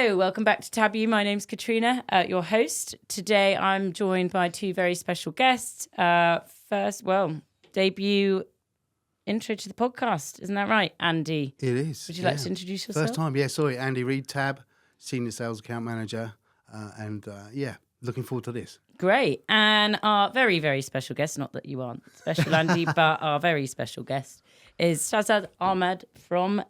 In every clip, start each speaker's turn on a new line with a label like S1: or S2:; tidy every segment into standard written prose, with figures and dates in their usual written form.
S1: Hello, welcome back to Tab U. My name's Katrina, your host. Today I'm joined by two very special guests. Debut intro to the podcast. Isn't that right, Andy?
S2: It is.
S1: Would you like to introduce yourself?
S2: First time, Andy Reid, Tab, Senior Sales Account Manager. Looking forward to this.
S1: Great. And our very, very special guest, not that you aren't special, Andy, but our very special guest is Shazad Ahmad from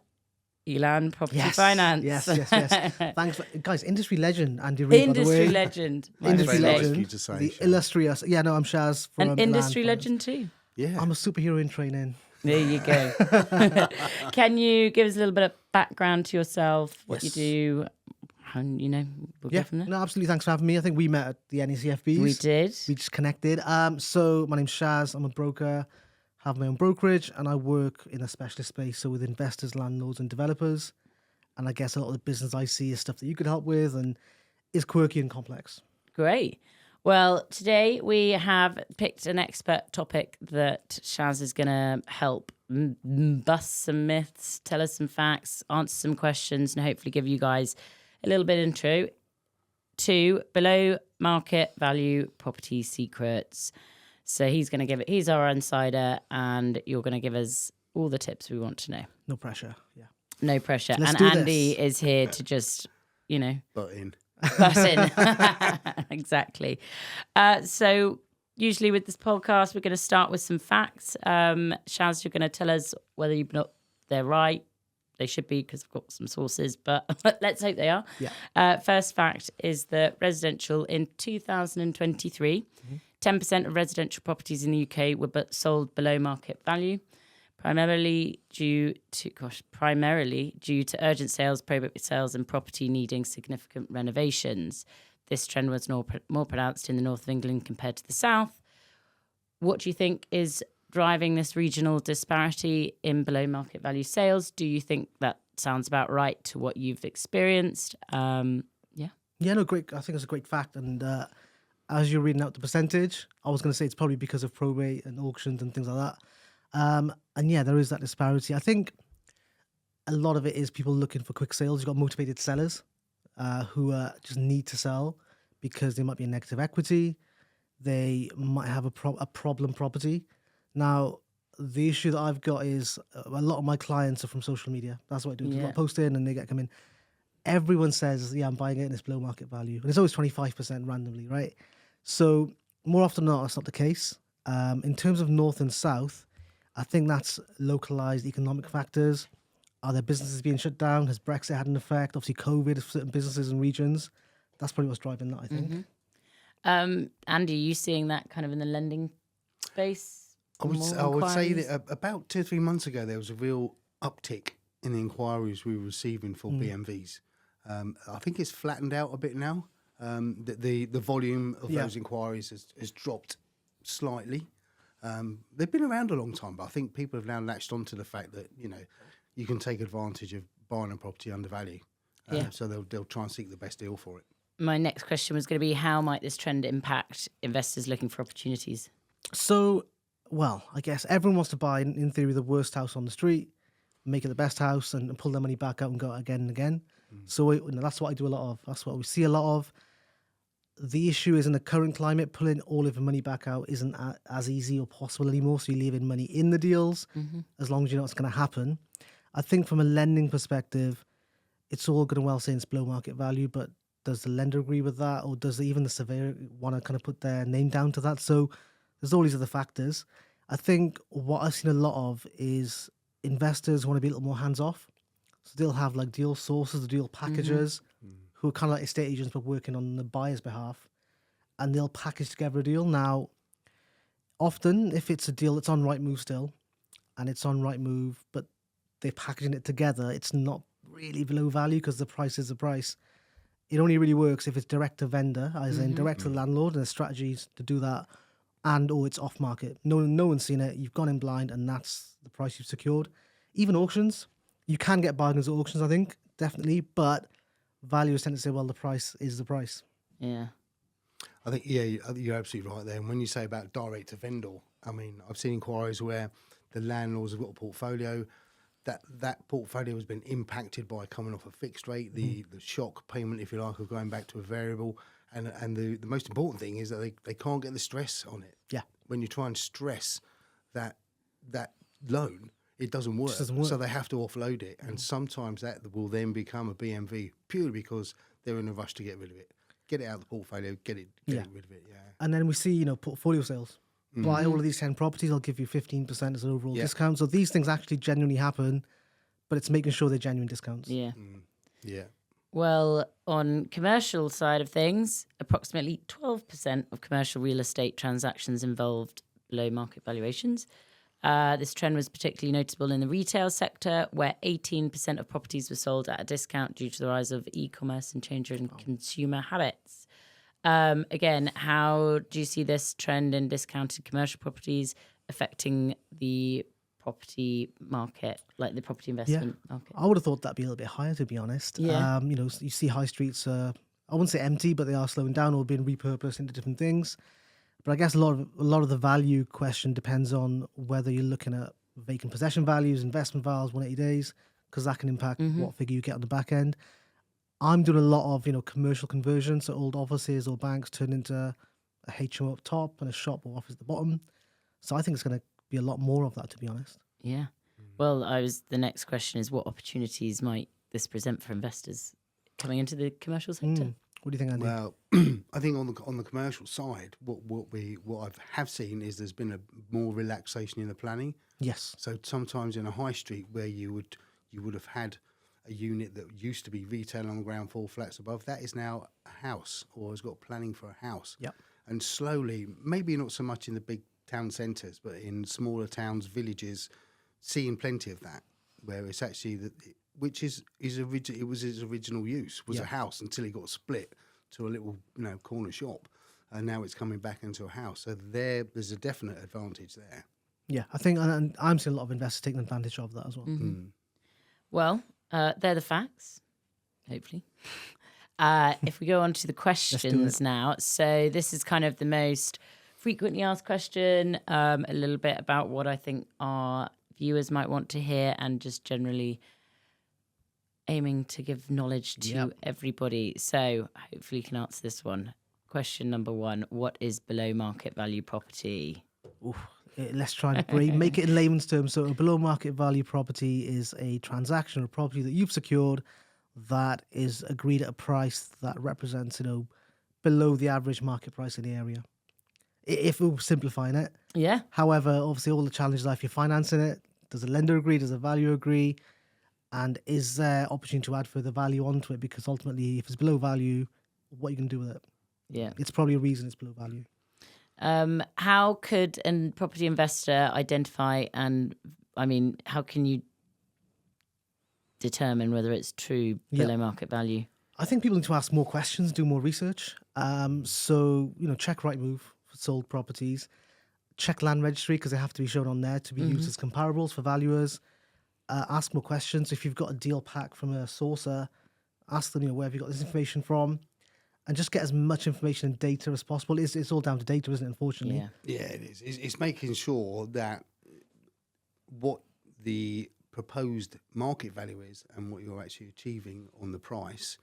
S1: Elan Property Finance.
S3: Yes. Thanks, guys. Industry legend, Andy Reid.
S1: Industry legend.
S3: Industry legend.
S2: You to say,
S3: the
S2: Shaz.
S3: illustrious. Yeah, no, I'm Shaz from
S1: An industry
S3: Elan
S1: legend too.
S2: Yeah.
S3: I'm a superhero in training.
S1: There you go. Can you give us a little bit of background to yourself, what you do, and, we'll go from there?
S3: No, absolutely. Thanks for having me. I think we met at the NECFBs.
S1: We did.
S3: We just connected. So my name's Shaz. I'm a broker, have my own brokerage, and I work in a specialist space, so with investors, landlords, and developers. And I guess a lot of the business I see is stuff that you could help with and is quirky and complex.
S1: Great. Well, today we have picked an expert topic that Shaz is going to help bust some myths, tell us some facts, answer some questions, and hopefully give you guys a little bit of intro to below market value property secrets. So he's our insider, and you're going to give us all the tips we want to know.
S3: No pressure. Yeah.
S1: No pressure.
S3: Let's
S1: and
S3: do
S1: Andy
S3: this.
S1: is here to just,
S2: Butt in.
S1: bust in. Exactly. So usually with this podcast, we're going to start with some facts. Shaz, you're going to tell us whether they're right. They should be, because I've got some sources, but let's hope they are.
S3: Yeah.
S1: First fact is that residential in 2023, 10% of residential properties in the UK were sold below market value, primarily due to urgent sales, probate sales, and property needing significant renovations. This trend was more pronounced in the north of England compared to the south. What do you think is driving this regional disparity in below market value sales? Do you think that sounds about right to what you've experienced?
S3: Yeah, no, great. I think it's a great fact. And as you're reading out the percentage, I was going to say it's probably because of probate and auctions and things like that. And yeah, there is that disparity. I think a lot of it is people looking for quick sales. You've got motivated sellers who just need to sell because they might be in negative equity. They might have a problem property. Now, the issue that I've got is a lot of my clients are from social media. That's what I do. There's a lot of posting and they come in. Everyone says, yeah, I'm buying it and it's below market value. And it's always 25% randomly, right? So more often than not, that's not the case. In terms of north and south, I think that's localized economic factors. Are there businesses being shut down? Has Brexit had an effect? Obviously, COVID for certain businesses and regions. That's probably what's driving that, I think.
S1: Andy, are you seeing that kind of in the lending space?
S2: I would say that about 2 or 3 months ago, there was a real uptick in the inquiries we were receiving for BMVs. I think it's flattened out a bit now. The volume of those inquiries has dropped slightly. They've been around a long time, but I think people have now latched onto the fact that, you can take advantage of buying a property under value. So they'll try and seek the best deal for it.
S1: My next question was going to be, how might this trend impact investors looking for opportunities?
S3: So, well, I guess everyone wants to buy, in theory, the worst house on the street, make it the best house and pull their money back out and go out again and again. So that's what I do a lot of. That's what we see a lot of. The issue is in the current climate, pulling all of the money back out isn't as easy or possible anymore. So you're leaving money in the deals as long as you know what's going to happen. I think from a lending perspective, it's all good and well saying it's below market value, but does the lender agree with that? Or does even the surveyor want to kind of put their name down to that? So there's all these other factors. I think what I've seen a lot of is investors want to be a little more hands-off. So they'll have like deal sources, deal packagers who are kind of like estate agents but working on the buyer's behalf. And they'll package together a deal. Now, often if it's a deal that's on Rightmove still and it's on Rightmove, but they're packaging it together, it's not really below value because the price is the price. It only really works if it's direct to vendor, as in direct to the landlord, and there's strategies to do that, and or it's off market. No one's seen it. You've gone in blind, and that's the price you've secured. Even auctions, you can get bargains at auctions, I think, definitely, but valuers tend to say, well, the price is the price.
S1: Yeah.
S2: I think, you're absolutely right there. And when you say about direct to vendor, I mean, I've seen inquiries where the landlords have got a portfolio, that portfolio has been impacted by coming off a fixed rate, the shock payment, if you like, of going back to a variable. And the most important thing is that they can't get the stress on it.
S3: Yeah.
S2: When you try and stress that loan, it doesn't work. So they have to offload it. And sometimes that will then become a BMV purely because they're in a rush to get rid of it. Get it out of the portfolio, get it rid of it, yeah.
S3: And then we see, portfolio sales. Buy all of these 10 properties, I'll give you 15% as an overall discount. So these things actually genuinely happen, but it's making sure they're genuine discounts.
S1: Yeah.
S2: Yeah.
S1: Well, on commercial side of things, approximately 12% of commercial real estate transactions involved below market valuations. This trend was particularly notable in the retail sector, where 18% of properties were sold at a discount due to the rise of e-commerce and change in consumer habits. Again, how do you see this trend in discounted commercial properties affecting the property market, like the property investment market?
S3: I would have thought that'd be a little bit higher, to be honest.
S1: Yeah.
S3: You see high streets, I wouldn't say empty, but they are slowing down or being repurposed into different things. But I guess a lot of the value question depends on whether you're looking at vacant possession values, investment values, 180 days, because that can impact what figure you get on the back end. I'm doing a lot of, commercial conversions, so old offices or banks turn into a HMO up top and a shop or office at the bottom. So I think it's going to be a lot more of that, to be honest.
S1: Yeah. Well, the next question is, what opportunities might this present for investors coming into the commercial sector?
S3: What do you think, Andy?
S2: Well, I think on the commercial side, what I have seen is there's been a more relaxation in the planning.
S3: Yes.
S2: So sometimes in a high street where you would have had a unit that used to be retail on the ground floor, flats above, that is now a house or has got planning for a house.
S3: Yep.
S2: And slowly, maybe not so much in the big town centres, but in smaller towns, villages, seeing plenty of that, where it's actually which is its original use was a house until it got split to a little corner shop, and now it's coming back into a house. So there's a definite advantage there.
S3: Yeah, I think, and I'm seeing a lot of investors taking advantage of that as well.
S1: Well, they're the facts, hopefully. If we go on to the questions now. So this is kind of the most frequently asked question, a little bit about what I think our viewers might want to hear, and just generally aiming to give knowledge to everybody. So hopefully you can answer this one. Question number 1, what is below market value property?
S3: Let's try and make it in layman's terms. So a below market value property is a transaction or property that you've secured that is agreed at a price that represents, below the average market price in the area. If we're simplifying it.
S1: Yeah.
S3: However, obviously all the challenges are if you're financing it, does the lender agree? Does the valuer agree? And is there opportunity to add further value onto it? Because ultimately, if it's below value, what are you going to do with it?
S1: Yeah.
S3: It's probably a reason it's below value.
S1: How could a property investor identify how can you determine whether it's true below market value?
S3: I think people need to ask more questions, do more research. So, check Rightmove for sold properties. Check land registry because they have to be shown on there to be used as comparables for valuers. Ask more questions. If you've got a deal pack from a sourcer, ask them, where have you got this information from? And just get as much information and data as possible. It's all down to data, isn't it, unfortunately?
S2: Yeah, it is. It's making sure that what the proposed market value is and what you're actually achieving on the price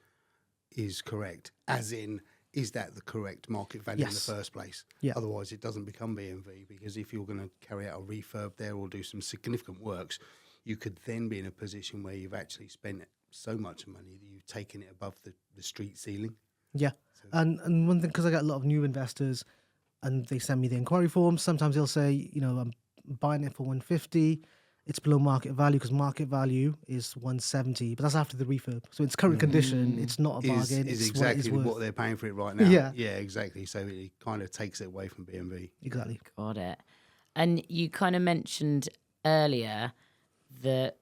S2: is correct. As in, is that the correct market value in the first place?
S3: Yeah.
S2: Otherwise, it doesn't become BMV, because if you're going to carry out a refurb there or do some significant works, you could then be in a position where you've actually spent so much money that you've taken it above the street ceiling.
S3: Yeah. So, and one thing, because I got a lot of new investors and they send me the inquiry forms, sometimes they'll say, I'm buying it for 150. It's below market value because market value is 170, but that's after the refurb. So it's current condition. It's not a bargain.
S2: Is
S3: it's
S2: exactly what they're paying for it right now. Yeah, exactly. So it kind of takes it away from BMV.
S3: Exactly.
S1: Got it. And you kind of mentioned earlier that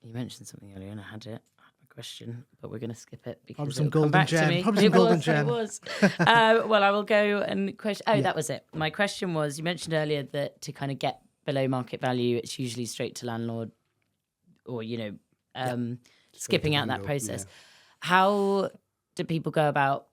S1: you mentioned something earlier, and I had a question, but we're going to skip it because
S3: some
S1: it'll come back to me.
S3: Probably some golden gem.
S1: It was. Well, I will go and question. Oh, that was it. My question was: you mentioned earlier that to kind of get below market value, it's usually straight to landlord, or skipping out that process.
S2: Yeah.
S1: How do people go about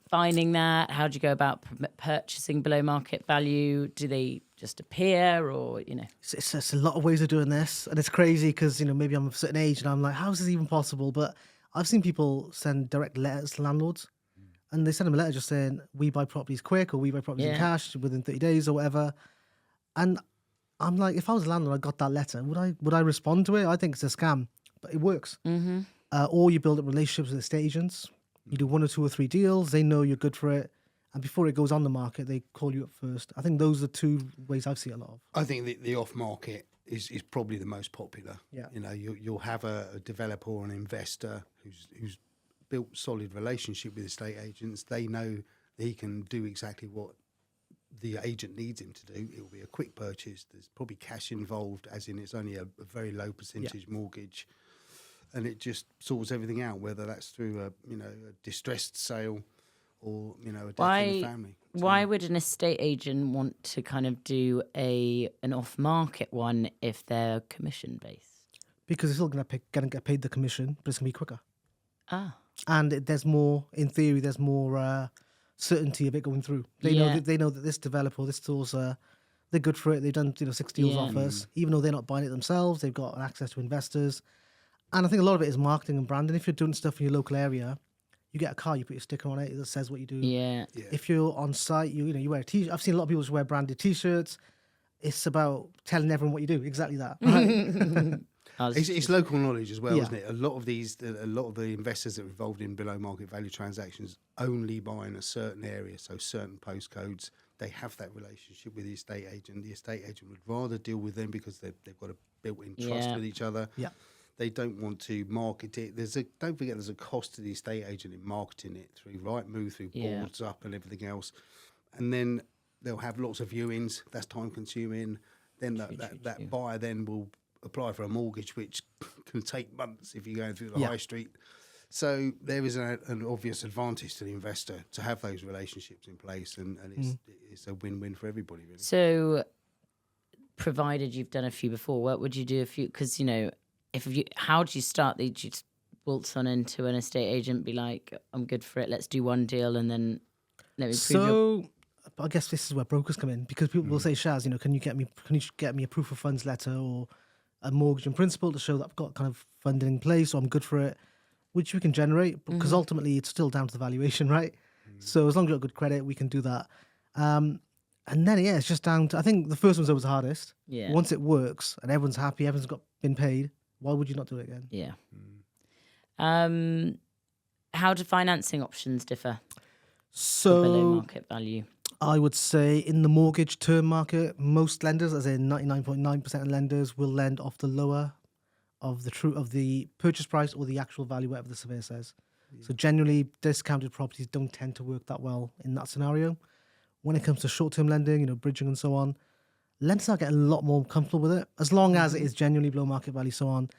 S1: finding that? How do you go about purchasing below market value? Do they just appear, or
S3: It's a lot of ways of doing this, and it's crazy because maybe I'm of a certain age and I'm like, how is this even possible? But I've seen people send direct letters to landlords, and they send them a letter just saying we buy properties quick, or we buy properties in cash within 30 days or whatever. And I'm like, if I was a landlord, I got that letter, would I respond to it? I think it's a scam, but it works.
S1: Mm-hmm.
S3: Or you build up relationships with estate agents. You do 1 or 2 or 3 deals. They know you're good for it. And before it goes on the market, they call you up first. I think those are 2 ways I've seen a lot of.
S2: I think the off market is probably the most popular.
S3: Yeah.
S2: You'll have a developer or an investor who's built solid relationship with estate agents. They know that he can do exactly what the agent needs him to do. It will be a quick purchase. There's probably cash involved, as in it's only a very low percentage mortgage, and it just sorts everything out. Whether that's through a distressed sale or a death in the family.
S1: Why would an estate agent want to kind of do an off market one if they're commission based?
S3: Because they're still going to get paid the commission, but it's going to be quicker.
S1: And
S3: there's more, in theory, there's more certainty of it going through. They know that this developer, this stores, they're good for it. They've done 6 deals off us, even though they're not buying it themselves. They've got access to investors, and I think a lot of it is marketing and branding. If you're doing stuff in your local area, you get a car, you put your sticker on it that says what you do.
S1: Yeah.
S3: If you're on site, you wear a t-shirt. I've seen a lot of people just wear branded t-shirts. It's about telling everyone what you do. Exactly that. Right?
S2: It's local knowledge as well, isn't it? A lot of the investors that are involved in below market value transactions only buy in a certain area, so certain postcodes. They have that relationship with the estate agent. The estate agent would rather deal with them because they've got a built-in trust with each other.
S3: Yeah.
S2: They don't want to market it. Don't forget there's a cost to the estate agent in marketing it through Rightmove, through Boards Up and everything else. And then they'll have lots of viewings. That's time consuming. Then that buyer then will apply for a mortgage, which can take months if you're going through the high street. So there is an obvious advantage to the investor to have those relationships in place, and it's a win-win for everybody, really.
S1: So, provided you've done a few before, what would you do if you? Because how do you start? Do you just waltz on into an estate agent, be like, "I'm good for it. Let's do one deal, and then let me prove
S3: I guess this is where brokers come in, because people will say, Shaz, can you get me a proof of funds letter or a mortgage in principle to show that I've got kind of funding in place, or I'm good for it, which we can generate, because ultimately it's still down to the valuation, right? So as long as you've got good credit, we can do that. And then, it's just down to, I think the first one's always the hardest.
S1: Yeah.
S3: Once it works and everyone's happy, everyone's been paid, why would you not do it again?
S1: Yeah. How do financing options differ?
S3: So
S1: Below market value.
S3: I would say in the mortgage term market, most lenders, as in 99.9% of lenders, will lend off the lower of the purchase price or the actual value, whatever the surveyor says. So generally, discounted properties don't tend to work that well in that scenario. When it comes to short-term lending, bridging and so on, lenders are getting a lot more comfortable with it. As long as it is genuinely below market value, so on,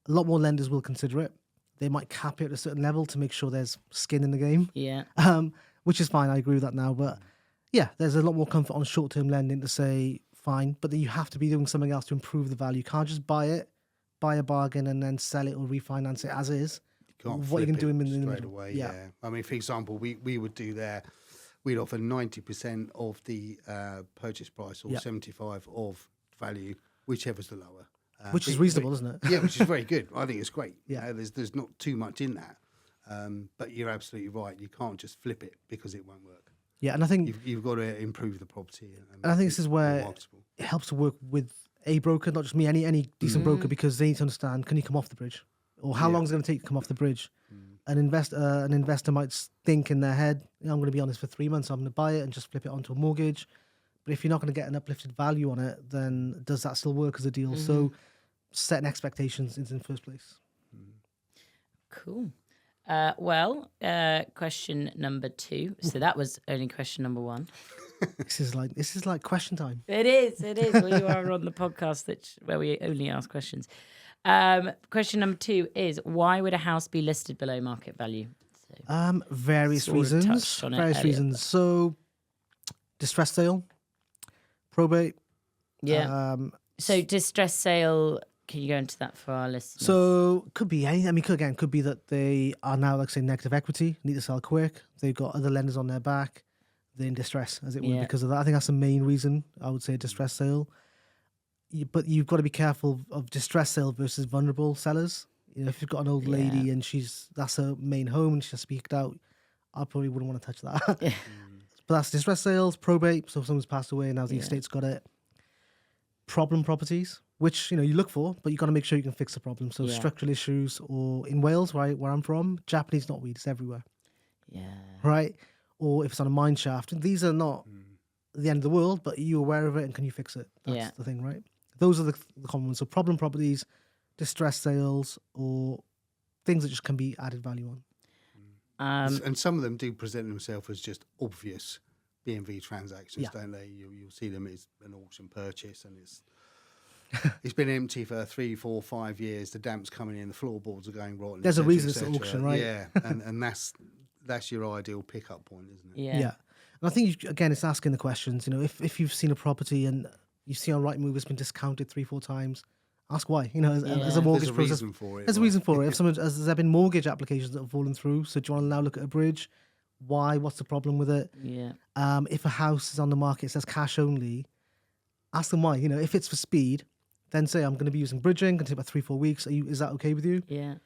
S3: a lot more lenders will consider it. They might cap it at a certain level to make sure there's skin in the game.
S1: Yeah.
S3: Which is fine. I agree with that now, but yeah, there's a lot more comfort on short-term lending to say, fine, but then you have to be doing something else to improve the value. You can't just buy a bargain and then sell it or refinance it as is.
S2: You can't
S3: what you can do in the
S2: straight
S3: middle.
S2: away. Yeah. I mean, for example, we would do we'd offer 90% of the purchase price or 75% of value, whichever's the lower.
S3: Which is reasonable, isn't it?
S2: Yeah, which is very good. I think it's great.
S3: Yeah.
S2: There's not too much in that. But you're absolutely right. You can't just flip it because it won't work.
S3: Yeah, and I think
S2: you've got to improve the property.
S3: And I think this is where it helps to work with a broker, not just me, any decent broker, because they need to understand, can you come off the bridge? Or how long is it going to take to come off the bridge? An investor might think in their head, I'm going to be on this for 3 months, I'm going to buy it and just flip it onto a mortgage. But if you're not going to get an uplifted value on it, then does that still work as a deal? So setting expectations is in the first place.
S1: Cool. Question number 2. So that was only question number 1.
S3: This is like question time.
S1: It is. Well, you are on the podcast where we only ask questions. Question number 2 is, why would a house be listed below market value? So,
S3: various reasons. So, distress sale, probate.
S1: Yeah. So distress sale. Can you go into that for our listeners?
S3: So could be anything. I mean, could be that they are now, like say, negative equity, need to sell quick. They've got other lenders on their back. they're in distress, as it were,
S1: Yeah.
S3: because of that. I think that's the main reason I would say a distress sale. But you've got to be careful of distress sale versus vulnerable sellers. You know, if you've got an old lady and that's her main home and she has to be kicked out, I probably wouldn't want to touch that.
S1: Yeah.
S3: But that's distress sales, probate. So if someone's passed away and now the estate's got it. Problem properties, which you look for, but you got to make sure you can fix the problem. So structural issues, or in Wales, right, where I'm from, Japanese knotweed is everywhere.
S1: Yeah.
S3: Right? Or if it's on a mine shaft, these are not the end of the world, but are you aware of it and can you fix it? That's the thing, right? Those are the common ones. So problem properties, distress sales, or things that just can be added value on.
S2: And some of them do present themselves as just obvious B&V transactions, don't they? You'll see them as an auction purchase, and it's been empty for 3, 4, 5 years. The damp's coming in, the floorboards are going rotten.
S3: There's a reason it's
S2: an
S3: an auction, right?
S2: Yeah, and that's your ideal pickup point, isn't it?
S1: Yeah.
S3: And I think again, it's asking the questions. If you've seen a property and you see on Rightmove it's been discounted 3, 4 times, ask why. As a mortgage process,
S2: reason for it.
S3: there's a reason for it. If has there been mortgage applications that have fallen through? So do you want to now look at a bridge? Why? What's the problem with it?
S1: Yeah.
S3: If a house is on the market, it says cash only, ask them why. If it's for speed, then say I'm going to be using bridging, going to take about 3, 4 weeks. Is that okay with you?
S1: Yeah.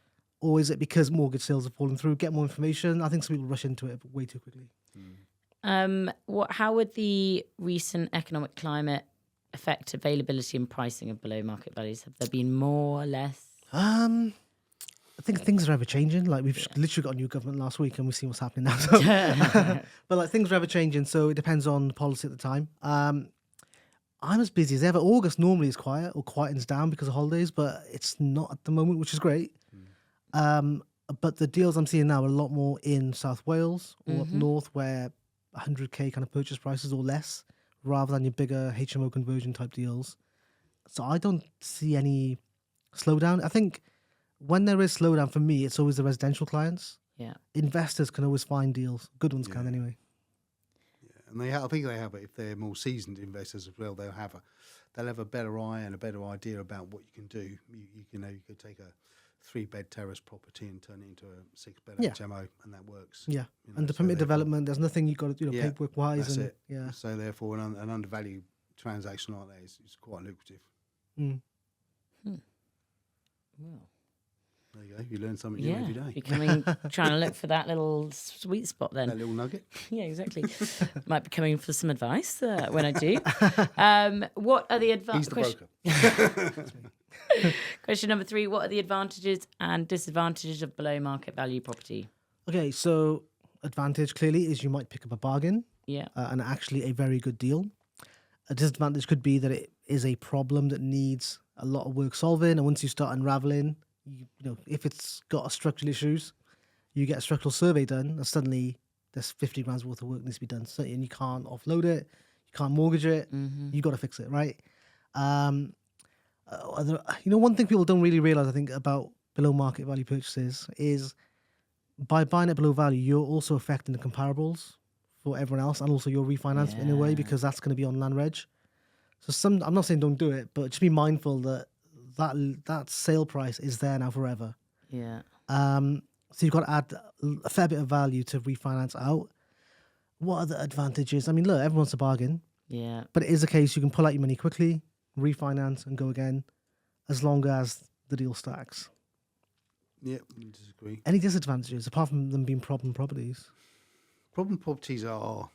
S3: Or is it because mortgage sales have fallen through? Get more information. I think some people rush into it way too quickly.
S1: How would the recent economic climate affect availability and pricing of below market values? Have there been more or less?
S3: I think things are ever changing. Like we've literally got a new government last week, and we've seen what's happening now. So. But like things are ever changing, so it depends on the policy at the time. I'm as busy as ever. August normally is quiet or quietens down because of holidays, but it's not at the moment, which is great. But the deals I'm seeing now are a lot more in South Wales or up north, where 100k kind of purchase prices or less, rather than your bigger HMO conversion type deals. So I don't see any slowdown. I think when there is slowdown, for me, it's always the residential clients.
S1: Yeah.
S3: Investors can always find deals. Good ones can anyway.
S2: Yeah, and I think they have it. If they're more seasoned investors as well, they'll have a better eye and a better idea about what you can do. You could take a 3-bed terrace property and turn it into a 6-bed HMO, and that works.
S3: Yeah, and the permit development, there's nothing you've got to do paperwork wise.
S2: That's
S3: and
S2: it.
S3: Yeah.
S2: So therefore, an undervalued transaction like that is quite lucrative.
S1: Well.
S2: There you go. You learn something new every day.
S1: Trying to look for that little sweet spot then.
S2: That little nugget.
S1: Yeah, exactly. Might be coming for some advice when I do. What are the
S2: He's the broker.
S1: Question number 3. What are the advantages and disadvantages of below market value property?
S3: Okay, so advantage clearly is you might pick up a bargain.
S1: Yeah.
S3: And actually a very good deal. A disadvantage could be that it is a problem that needs a lot of work solving, and once you start unraveling, if it's got structural issues, you get a structural survey done, and suddenly there's 50 grand's worth of work needs to be done, and you can't offload it, you can't mortgage it, you got to fix it, right? One thing people don't really realize, I think, about below market value purchases is by buying it below value, you're also affecting the comparables for everyone else, and also your refinance in a way, because that's going to be on land reg. So I'm not saying don't do it, but just be mindful that sale price is there now forever.
S1: Yeah.
S3: So you've got to add a fair bit of value to refinance out. What are the advantages? I mean, look, everyone's a bargain.
S1: Yeah.
S3: But it is a case you can pull out your money quickly, refinance, and go again, as long as the deal stacks.
S2: Yeah, I disagree.
S3: Any disadvantages apart from them being problem properties?
S2: Problem properties are.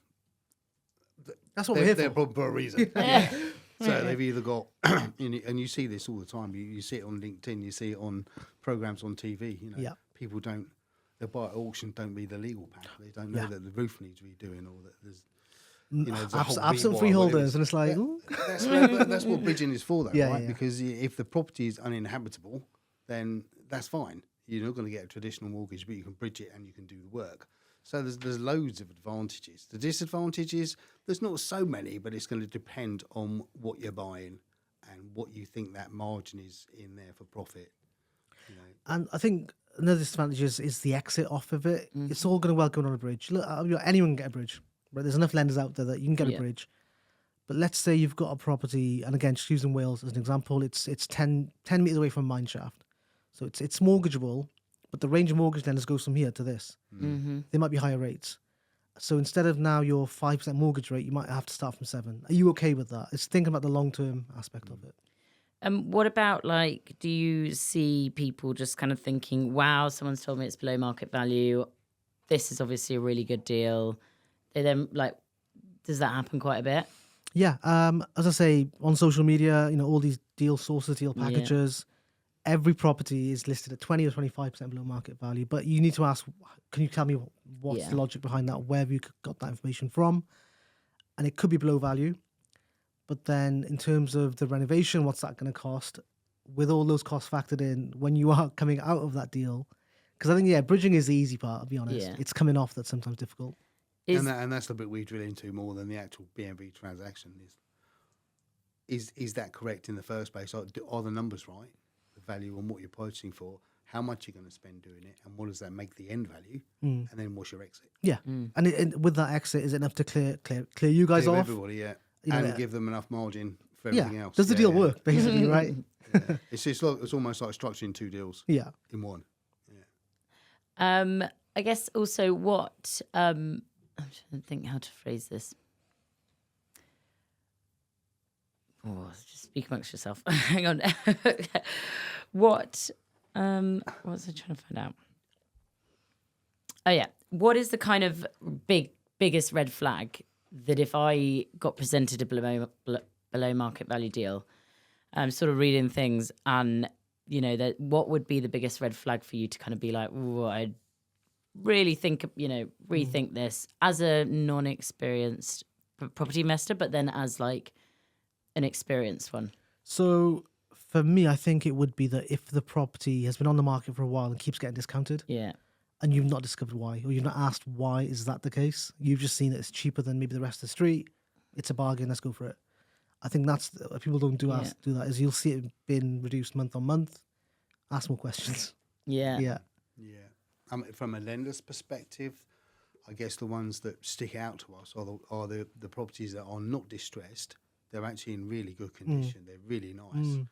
S3: That's what we're here
S2: they're
S3: for.
S2: problem for a reason. Yeah. So they've either got, and you see this all the time. You see it on LinkedIn. You see it on programs on TV. People they buy at auction, don't read the legal pack. They don't know that the roof needs redoing, or that there's. There's a whole
S3: absent freeholders, and it's like
S2: that's what bridging is for, though, right?
S3: Yeah.
S2: Because if the property is uninhabitable, then that's fine. You're not going to get a traditional mortgage, but you can bridge it and you can do the work. So there's loads of advantages. The disadvantages, there's not so many, but it's going to depend on what you're buying and what you think that margin is in there for profit.
S3: And I think another disadvantage is the exit off of it. It's all going to well going on a bridge. Look, anyone can get a bridge. Right? There's enough lenders out there that you can get a bridge. But let's say you've got a property, and again, just using Wales as an example, it's 10 meters away from a mine shaft. So it's mortgageable, but the range of mortgage lenders goes from here to this. They might be higher rates. So instead of now your 5% mortgage rate, you might have to start from 7. Are you okay with that? It's thinking about the long-term aspect of it.
S1: What about, like, do you see people just kind of thinking, wow, someone's told me it's below market value. This is obviously a really good deal. They then, like, does that happen quite a bit?
S3: Yeah. As I say, on social media, all these deal sources, deal packages, every property is listed at 20 or 25% below market value. But you need to ask, can you tell me what's the logic behind that? Where have you got that information from? And it could be below value. But then in terms of the renovation, what's that going to cost? With all those costs factored in when you are coming out of that deal. Because I think, bridging is the easy part, I'll be honest.
S1: Yeah.
S3: It's coming off that's sometimes difficult.
S2: And that's the bit we drill into more than the actual BMV transaction. Is that correct in the first place? Are the numbers right? The value on what you're purchasing for, how much you're going to spend doing it, and what does that make the end value? And then what's your exit?
S3: Yeah. And with that exit, is it enough to clear you guys
S2: Clear
S3: off?
S2: everybody, and give them enough margin for everything else.
S3: Does the deal work, basically, right?
S2: It's almost like structuring 2 deals in one.
S1: I guess also what I'm trying to think how to phrase this. Oh, just speak amongst yourself. Hang on. What was I trying to find out? Oh yeah. What is the kind of biggest red flag that if I got presented a below market value deal, I'm sort of reading things and that what would be the biggest red flag for you to kind of be like, oh, I'd really think, rethink this as a non-experienced property investor, but then as like an experienced one?
S3: So for me, I think it would be that if the property has been on the market for a while and keeps getting discounted, and you've not discovered why, or you've not asked why is that the case, you've just seen that it's cheaper than maybe the rest of the street, it's a bargain, let's go for it. I think that's people don't do that is you'll see it being reduced month on month. Ask more questions.
S2: Yeah. From a lender's perspective, I guess the ones that stick out to us are the properties that are not distressed. They're actually in really good condition. They're really nice.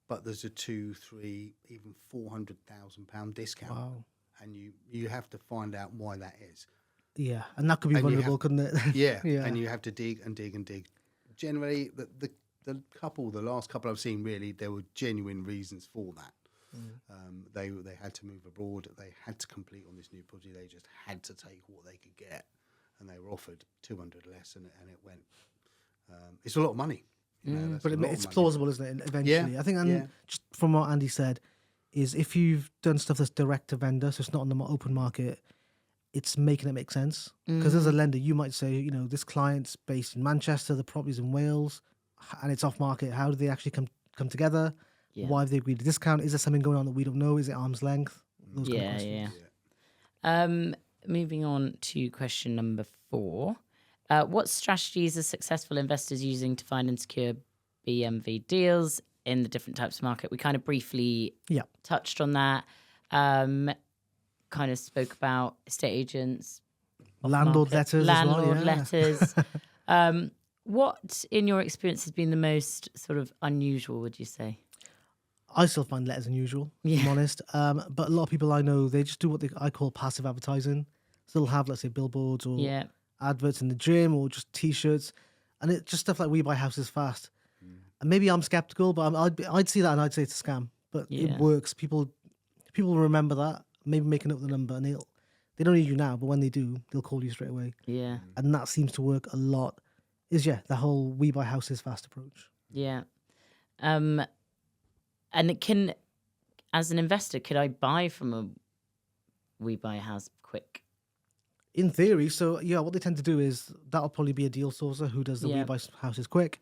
S2: But there's a 2, 3, even £400,000 discount.
S3: Wow.
S2: And you have to find out why that is.
S3: Yeah, and that could be vulnerable, couldn't it?
S2: Yeah, and you have to dig and dig and dig. Generally, the last couple I've seen, really, there were genuine reasons for that. They had to move abroad. They had to complete on this new project. They just had to take what they could get, and they were offered 200 less, and it went. It's a lot of money,
S3: but it's plausible, isn't it? Eventually, I think. Just from what Andy said, is if you've done stuff that's direct to vendor, so it's not on the open market, it's making it make sense. Because as a lender, you might say, this client's based in Manchester, the property's in Wales, and it's off market. How do they actually come together? Yeah. Why have they agreed to discount? Is there something going on that we don't know? Is it arm's length? Those kind of questions.
S1: Moving on to question number 4. What strategies are successful investors using to find and secure BMV deals in the different types of market? We kind of briefly touched on that. Kind of spoke about estate agents.
S3: Landlord letters as well.
S1: Landlord letters. What, in your experience, has been the most sort of unusual, would you say?
S3: I still find letters unusual, if I'm honest. But a lot of people I know, they just do what I call passive advertising. So they'll have, let's say, billboards or adverts in the gym or just T-shirts. And it's just stuff like We Buy Houses Fast. And maybe I'm skeptical, but I'd see that and I'd say it's a scam. But it works. People remember that, maybe make a note of the number, and they don't need you now, but when they do, they'll call you straight away. Yeah. And that seems to work a lot, is the whole We Buy Houses Fast approach.
S1: Yeah. And it can, as an investor, could I buy from a We Buy a House quick?
S3: In theory. So, what they tend to do is that'll probably be a deal sourcer who does the We Buy Houses quick.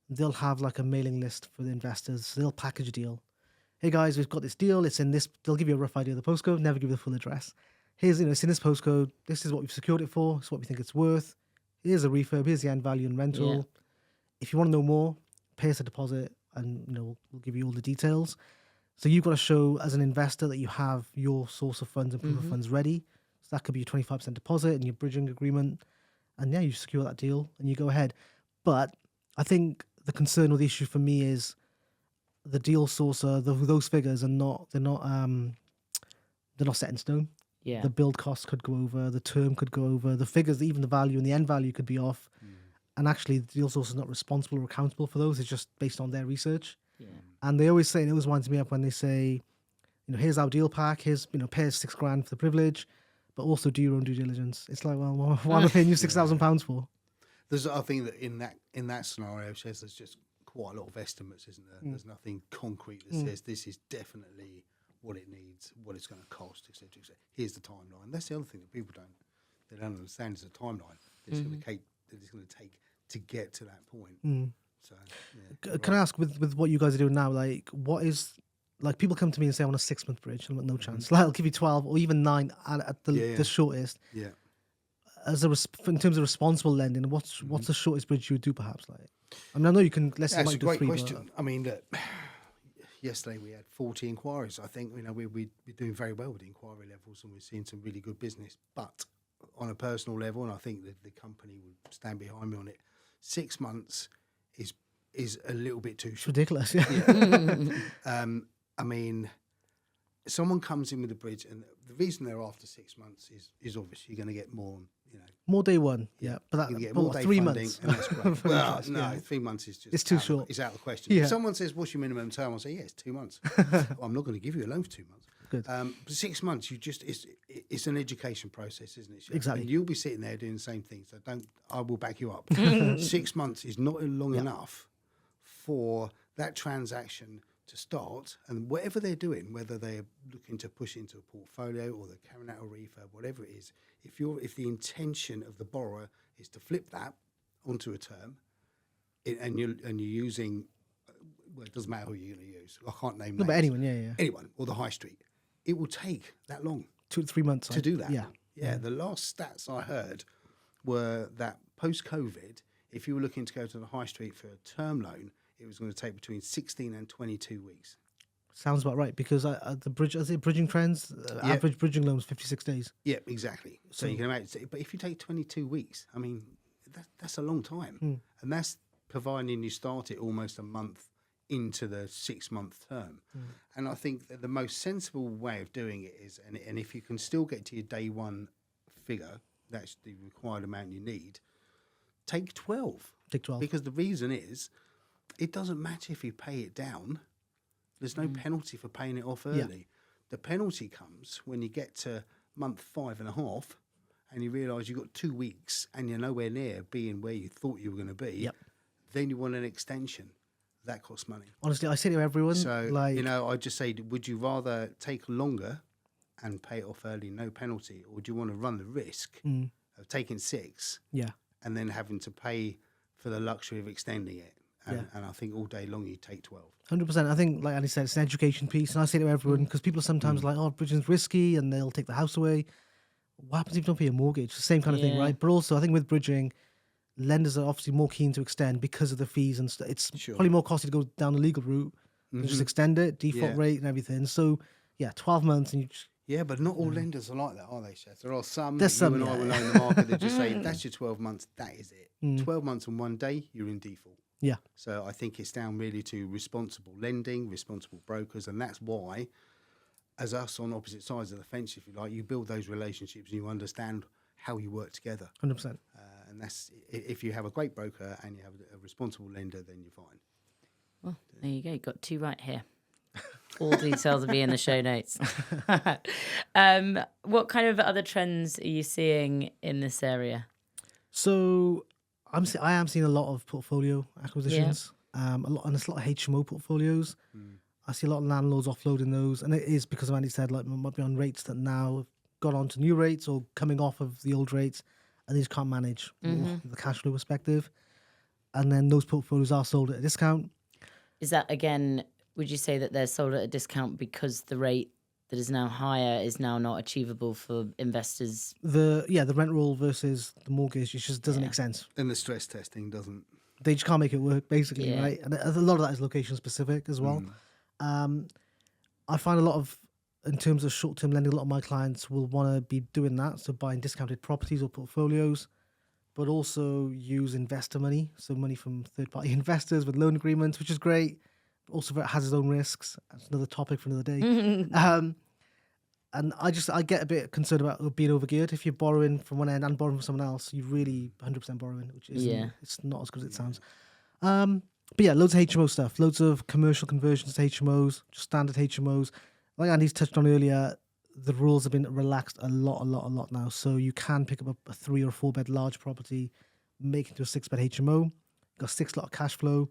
S3: They'll have like a mailing list for the investors. So they'll package a deal. Hey guys, we've got this deal. It's in this. They'll give you a rough idea of the postcode, never give you the full address. Here's, it's in this postcode. This is what we've secured it for. It's what we think it's worth. Here's a refurb. Here's the end value and rental. Yeah. If you want to know more, pay us a deposit and, we'll give you all the details. So you've got to show as an investor that you have your source of funds and proof of funds ready. So that could be your 25% deposit and your bridging agreement. And you secure that deal and you go ahead. But I think the concern or the issue for me is the deal sourcer, those figures are not set in stone.
S1: Yeah.
S3: The build costs could go over, the term could go over, the figures, even the value and the end value could be off. And actually, the deal source is not responsible or accountable for those. It's just based on their research.
S1: Yeah.
S3: And they always say, and it always winds me up when they say, here's our deal pack, here's, pay us £6,000 for the privilege, but also do your own due diligence. It's like, well, what am I paying you £6,000 for?
S2: I think that in that scenario, Shaz, there's just quite a lot of estimates, isn't there? There's nothing concrete that says this is definitely what it needs, what it's going to cost, etc. Here's the timeline. That's the other thing that people don't understand is the timeline that it's going to take to get to that point. So,
S3: Can I ask, with what you guys are doing now, like, what is, like, people come to me and say, I want a 6-month bridge. I'm like, no chance. Like, I'll give you 12 or even 9 at the shortest.
S2: Yeah.
S3: In terms of responsible lending, what's the shortest bridge you would do, perhaps? Like, I mean, I know you can. Let's say
S2: That's a great
S3: 3,
S2: question. I mean, look, yesterday we had 40 inquiries. I think we're doing very well with the inquiry levels, and we're seeing some really good business. But on a personal level, and I think that the company would stand behind me on it, 6 months is a little bit too short.
S3: It's ridiculous. Yeah.
S2: I mean, someone comes in with a bridge, and the reason they're after 6 months is obviously you're going to get more.
S3: More day one. Yeah, but
S2: you get
S3: but
S2: more day
S3: 3
S2: funding,
S3: months.
S2: and that's great. Well, no,
S3: yeah.
S2: 3 months is just
S3: It's too short.
S2: It's out of the question.
S3: Yeah.
S2: If someone says, "What's your minimum term?" I'll say, "Yeah, it's 2 months." I'm not going to give you a loan for 2 months.
S3: Good.
S2: But 6 months, it's an education process, isn't it? Shaz?
S3: Exactly.
S2: And you'll be sitting there doing the same thing. So I will back you up. 6 months is not long enough for that transaction to start, and whatever they're doing, whether they're looking to push into a portfolio or they're carrying out a refurb, whatever it is, if the intention of the borrower is to flip that onto a term, and you're using, well, it doesn't matter who you're going to use. I can't name
S3: No, but
S2: names.
S3: anyone,
S2: Anyone or the high street, it will take that long
S3: 2 to 3 months
S2: to do that.
S3: Yeah.
S2: The last stats I heard were that post-COVID, if you were looking to go to the high street for a term loan, it was going to take between 16 and 22 weeks.
S3: Sounds about right, because bridging trends, average bridging loan is 56 days.
S2: Yeah, exactly. So you can imagine, but if you take 22 weeks, I mean, that's a long time. And that's providing you start it almost a month into the 6 month term. And I think that the most sensible way of doing it is, and if you can still get to your day one figure, that's the required amount you need, take 12.
S3: Take 12.
S2: Because the reason is, it doesn't matter if you pay it down. There's no penalty for paying it off early.
S3: Yeah.
S2: The penalty comes when you get to month 5.5 and you realise you've got 2 weeks and you're nowhere near being where you thought you were going to be.
S3: Yep.
S2: Then you want an extension. That costs money.
S3: Honestly, I say to everyone,
S2: So,
S3: like,
S2: I just say, would you rather take longer and pay it off early, no penalty, or do you want to run the risk of taking 6
S3: yeah.
S2: and then having to pay for the luxury of extending it? And I think all day long you take 12.
S3: 100%. I think, like Andy said, it's an education piece. And I say to everyone, because people are sometimes like, oh, bridging's risky and they'll take the house away. What happens if you don't pay a mortgage? The same kind of thing, right? But also, I think with bridging, lenders are obviously more keen to extend because of the fees and stuff. It's probably more costly to go down the legal route than just extend it, default rate and everything. So, 12 months and you just...
S2: Yeah, but not all lenders are like that, are they, Shaz? There are some,
S3: There's some,
S2: you and I will know in the market that just say, that's your 12 months, that is it. 12 months and 1 day, you're in default.
S3: Yeah.
S2: So I think it's down really to responsible lending, responsible brokers, and that's why, as us on opposite sides of the fence, if you like, you build those relationships and you understand how you work together.
S3: 100%.
S2: And that's, if you have a great broker and you have a responsible lender, then you're fine.
S1: Well, there you go. You got 2 right here. All details will be in the show notes. What kind of other trends are you seeing in this area?
S3: So I am seeing a lot of portfolio acquisitions, a lot of HMO portfolios. I see a lot of landlords offloading those, and it is because of Andy said, like, might be on rates that now have got onto new rates or coming off of the old rates, and they just can't manage from the cash flow perspective. And then those portfolios are sold at a discount.
S1: Is that, again, would you say that they're sold at a discount because the rate that is now higher is now not achievable for investors?
S3: The rent roll versus the mortgage, it just doesn't make sense.
S2: And the stress testing doesn't.
S3: They just can't make it work, basically, right? And a lot of that is location specific as well. I find a lot of, in terms of short-term lending, a lot of my clients will want to be doing that, so buying discounted properties or portfolios, but also use investor money, so money from third-party investors with loan agreements, which is great. Also, it has its own risks. That's another topic for another day. And I get a bit concerned about being overgeared. If you're borrowing from one end and borrowing from someone else, you're really 100% borrowing, which is it's not as good as it sounds. But yeah, loads of HMO stuff, loads of commercial conversions to HMOs, just standard HMOs. Like Andy's touched on earlier, the rules have been relaxed a lot now. So you can pick up a 3 or 4 bed large property, make it into a 6 bed HMO. You've got 6 lot of cash flow.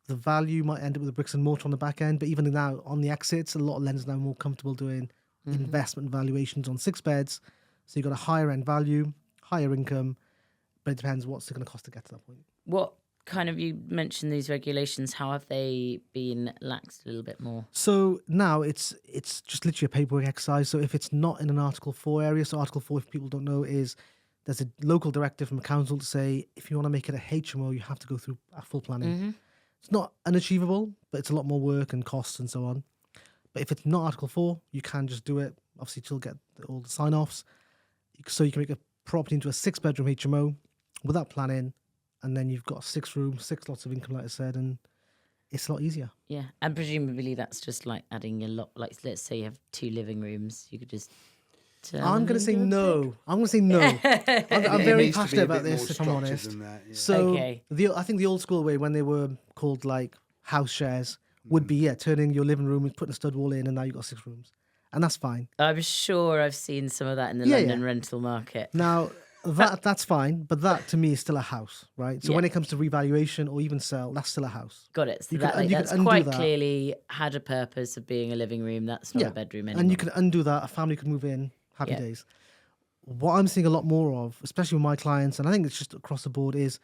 S3: The value might end up with a bricks and mortar on the back end, but even now on the exits, a lot of lenders now are more comfortable doing investment valuations on 6 beds. So you've got a higher end value, higher income, but it depends what's it going to cost to get to that point.
S1: What kind of, you mentioned these regulations, how have they been laxed a little bit more?
S3: So now it's just literally a paperwork exercise. So if it's not in an Article 4 area, so Article 4, if people don't know, is there's a local directive from a council to say if you want to make it a HMO, you have to go through a full planning. It's not unachievable, but it's a lot more work and costs and so on. But if it's not Article 4, you can just do it. Obviously, you'll get all the sign-offs. So you can make a property into a 6-bedroom HMO without planning, and then you've got 6 rooms, 6 lots of income, like I said, and it's a lot easier.
S1: Yeah, and presumably that's just like adding a lot. Like, let's say you have 2 living rooms, you could just.
S3: I'm going to say no. I'm going to say no. I'm very passionate about this, if I'm honest. So I think the old school way, when they were called like house shares, would be turning your living room and putting a stud wall in, and now you've got 6 rooms, and that's fine.
S1: I'm sure I've seen some of that in the London rental market.
S3: Now that's fine, but that to me is still a house, right? So when it comes to revaluation or even sell, that's still a house.
S1: Got it. So that's quite clearly had a purpose of being a living room. That's not a bedroom anymore.
S3: And you can undo that. A family could move in. Happy days. What I'm seeing a lot more of, especially with my clients, and I think it's just across the board, is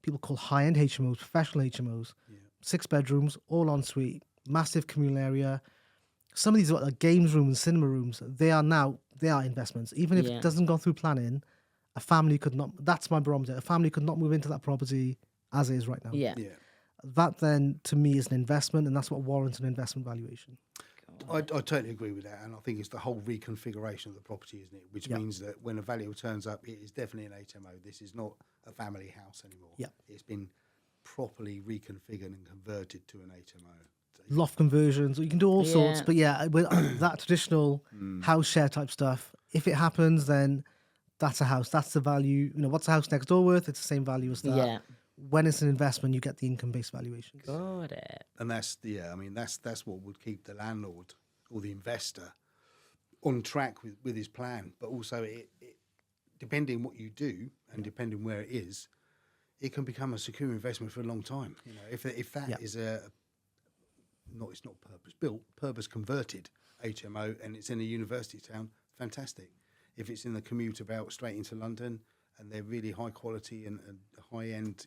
S3: people call high-end HMOs, professional HMOs, 6 bedrooms, all en suite, massive communal area. Some of these are like games rooms, cinema rooms. They are investments. Even if it doesn't go through planning, a family could not. That's my barometer. A family could not move into that property as it is right now.
S1: Yeah.
S3: That then, to me, is an investment, and that's what warrants an investment valuation.
S2: I totally agree with that, and I think it's the whole reconfiguration of the property, isn't it? Which means that when a valuer turns up, it is definitely an HMO. This is not a family house anymore. It's been properly reconfigured and converted to an HMO.
S3: Loft conversions, you can do all sorts, but with that traditional house share type stuff, if it happens, then that's a house. That's the value. What's the house next door worth? It's the same value as that. Yeah. When it's an investment, you get the income-based valuations.
S1: Got it.
S2: And that's what would keep the landlord or the investor on track with his plan. But also, it depending what you do and depending where it is, it can become a secure investment for a long time. If that is it's not purpose-built, purpose-converted HMO, and it's in a university town, fantastic. If it's in the commute about straight into London, and they're really high quality and high end,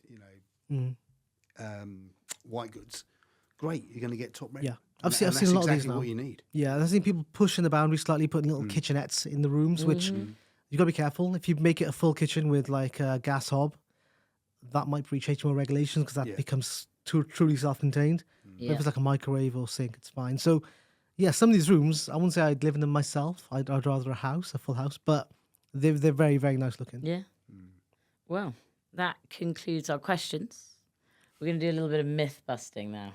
S2: white goods, great. You're going to get top rent.
S3: Yeah, I've seen a lot of these now.
S2: What you need.
S3: Yeah, I've seen people pushing the boundary slightly, putting little kitchenettes in the rooms, which you've got to be careful. If you make it a full kitchen with like a gas hob, that might breach HMO regulations because that becomes truly self-contained. But if it's like a microwave or sink, it's fine. So, yeah, some of these rooms, I wouldn't say I'd live in them myself. I'd rather a full house, but they're very, very nice looking.
S1: Yeah. Well, that concludes our questions. We're going to do a little bit of myth busting now.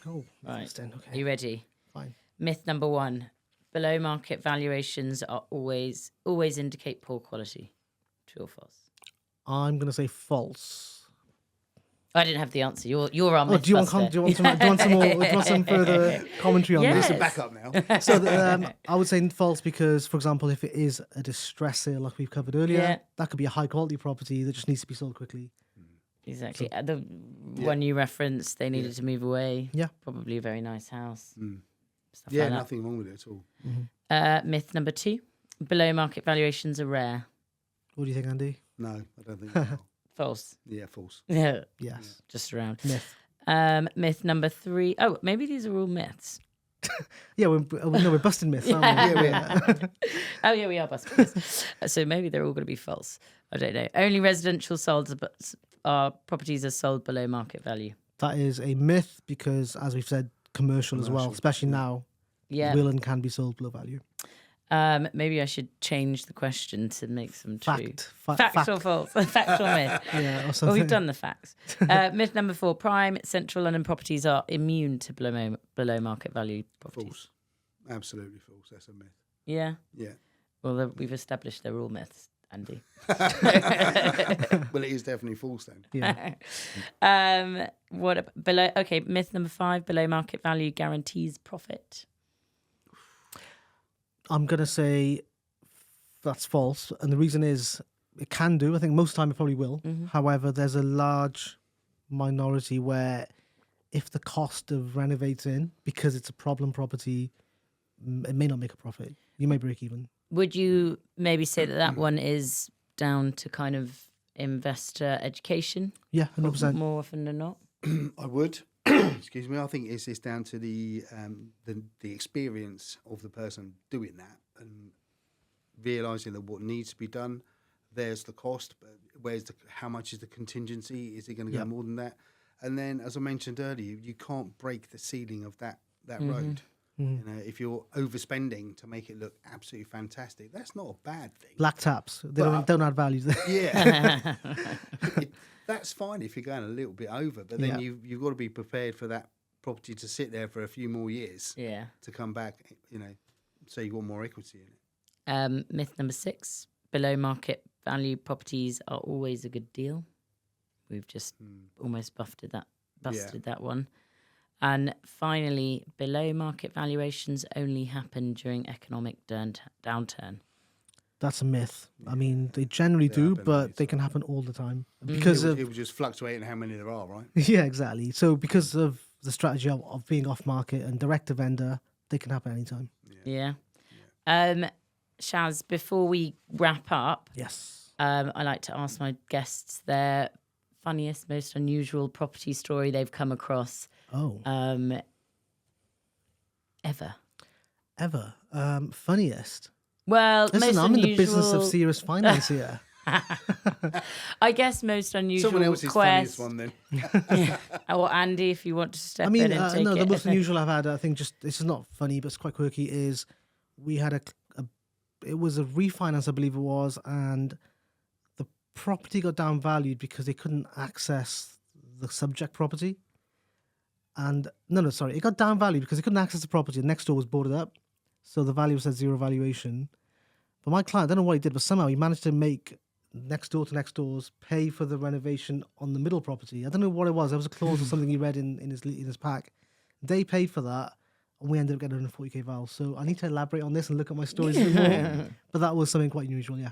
S3: Oh,
S1: right.
S3: Okay.
S1: Are you ready?
S3: Fine.
S1: Myth number 1. Below market valuations are always indicate poor quality. True or false?
S3: I'm going to say false.
S1: I didn't have the answer. You're our myth
S3: do you want some further commentary on this?
S2: There's a backup now.
S3: So I would say false because, for example, if it is a distress sale like we've covered earlier, that could be a high quality property that just needs to be sold quickly.
S1: Exactly. So, the one you referenced, they needed to move away.
S3: Yeah.
S1: Probably a very nice house.
S2: Stuff like nothing wrong with it at all.
S1: Myth number 2. Below market valuations are rare.
S3: What do you think, Andy?
S2: No, I don't think so.
S1: False.
S2: Yeah, false.
S1: Yeah.
S3: Yes.
S1: Just around.
S3: Myth.
S1: Myth number 3. Oh, maybe these are all myths.
S3: Yeah, we're busting myths, aren't we? Yeah, we are.
S1: Oh, yeah, we are busting myths. So maybe they're all going to be false. I don't know. Only residential properties are sold below market value.
S3: That is a myth because, as we've said, commercial as well, especially now, will and can be sold below value.
S1: Maybe I should change the question to make some true.
S3: Fact
S1: or false? Fact or myth?
S3: Yeah, or something.
S1: Well, we've done the facts. Myth number 4. Prime central London properties are immune to below market value properties.
S2: False. Absolutely false. That's a myth.
S1: Yeah.
S2: Yeah.
S1: Well, we've established they're all myths, Andy.
S2: Well, it is definitely false then.
S3: Yeah.
S1: Below? Okay, myth number 5: below market value guarantees profit.
S3: I'm going to say that's false. And the reason is it can do. I think most of the time it probably will. However, there's a large minority where if the cost of renovating, because it's a problem property, it may not make a profit. You may break even.
S1: Would you maybe say that one is down to kind of investor education?
S3: Yeah, 100%.
S1: More often than not.
S2: I would. Excuse me. I think it's down to the experience of the person doing that and realising that what needs to be done. There's the cost, but how much is the contingency? Is it going to go more than that? And then, as I mentioned earlier, you can't break the ceiling of that road. You know, if you're overspending to make it look absolutely fantastic, that's not a bad thing.
S3: Black taps. They don't add value there.
S2: Yeah. That's fine if you're going a little bit over, but then you've got to be prepared for that property to sit there for a few more years to come back, you know, so you want more equity in it.
S1: Myth number 6: below market value properties are always a good deal. We've just almost busted that one. And finally, below market valuations only happen during economic downturn.
S3: That's a myth. I mean, they generally do, but they can happen all the time. Because
S2: it will just fluctuate in how many there are, right?
S3: Yeah, exactly. So because of the strategy of being off market and direct to vendor, they can happen anytime.
S1: Yeah. Shaz, before we wrap up,
S3: Yes.
S1: I like to ask my guests their funniest, most unusual property story they've come across. Ever.
S3: Funniest.
S1: Well,
S3: Listen,
S1: most
S3: I'm
S1: unusual...
S3: in the business of serious finance here.
S1: I guess most unusual.
S2: Someone else's funniest one then.
S1: Or Andy, if you want to step in and take
S3: no,
S1: it.
S3: the most unusual I've had, I think, just this is not funny, but it's quite quirky. Is we had it was a refinance, I believe it was, and the property got downvalued because they couldn't access the subject property. And it got downvalued because they couldn't access the property. The next door was boarded up, so the value was at zero valuation. But my client, I don't know what he did, but somehow he managed to make next door to next doors pay for the renovation on the middle property. I don't know what it was. There was a clause or something he read in his pack. They paid for that, and we ended up getting 140k val. So I need to elaborate on this and look at my stories a bit more. But that was something quite unusual, yeah.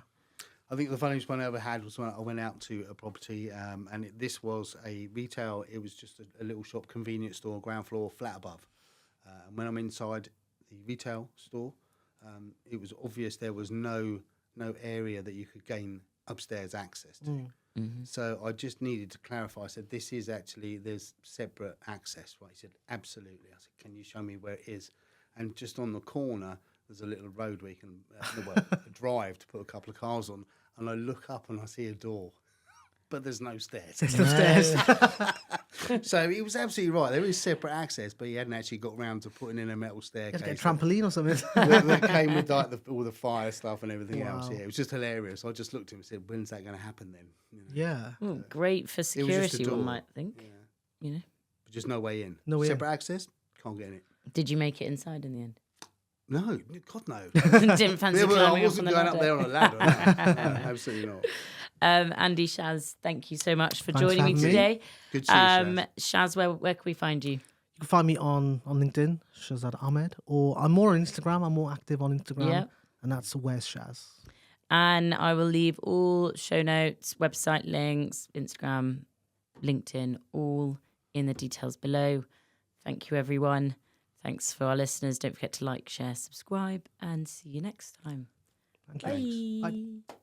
S2: I think the funniest one I ever had was when I went out to a property, and this was a retail. It was just a little shop, convenience store, ground floor, flat above. And when I'm inside the retail store, it was obvious there was no area that you could gain upstairs access to.
S1: Mm-hmm.
S2: So I just needed to clarify. I said, this is actually, there's separate access, right? He said, absolutely. I said, can you show me where it is? And just on the corner, there's a little road where you can, a drive to put a couple of cars on. And I look up and I see a door, but there's no stairs.
S3: There's no stairs.
S2: So he was absolutely right. There is separate access, but he hadn't actually got round to putting in a metal staircase.
S3: Get a trampoline or something.
S2: that came with like all the fire stuff and everything else.
S3: Wow.
S2: Yeah, it was just hilarious. I just looked at him and said, when's that going to happen then? You know?
S3: Yeah.
S1: Well, great for security, one might think.
S2: Yeah.
S1: You know.
S2: But just no way in.
S3: No way
S2: separate access, can't get in it.
S1: Did you make it inside in the end?
S2: No, God no.
S1: Didn't fancy
S2: I
S1: climbing
S2: wasn't
S1: up on
S2: going up there on a ladder. No, absolutely not.
S1: Andy, Shaz, thank you so much for
S3: Thanks
S1: joining
S3: for
S1: me
S3: having me.
S1: today.
S2: Good to see you,
S1: Shaz, where can we find you?
S3: You can find me on LinkedIn, Shazad Ahmad, or I'm more on Instagram. I'm more active on Instagram, and that's Where's Shaz.
S1: And I will leave all show notes, website links, Instagram, LinkedIn, all in the details below. Thank you, everyone. Thanks for our listeners. Don't forget to like, share, subscribe, and see you next time.
S3: Thank you.
S1: Bye.
S3: Bye.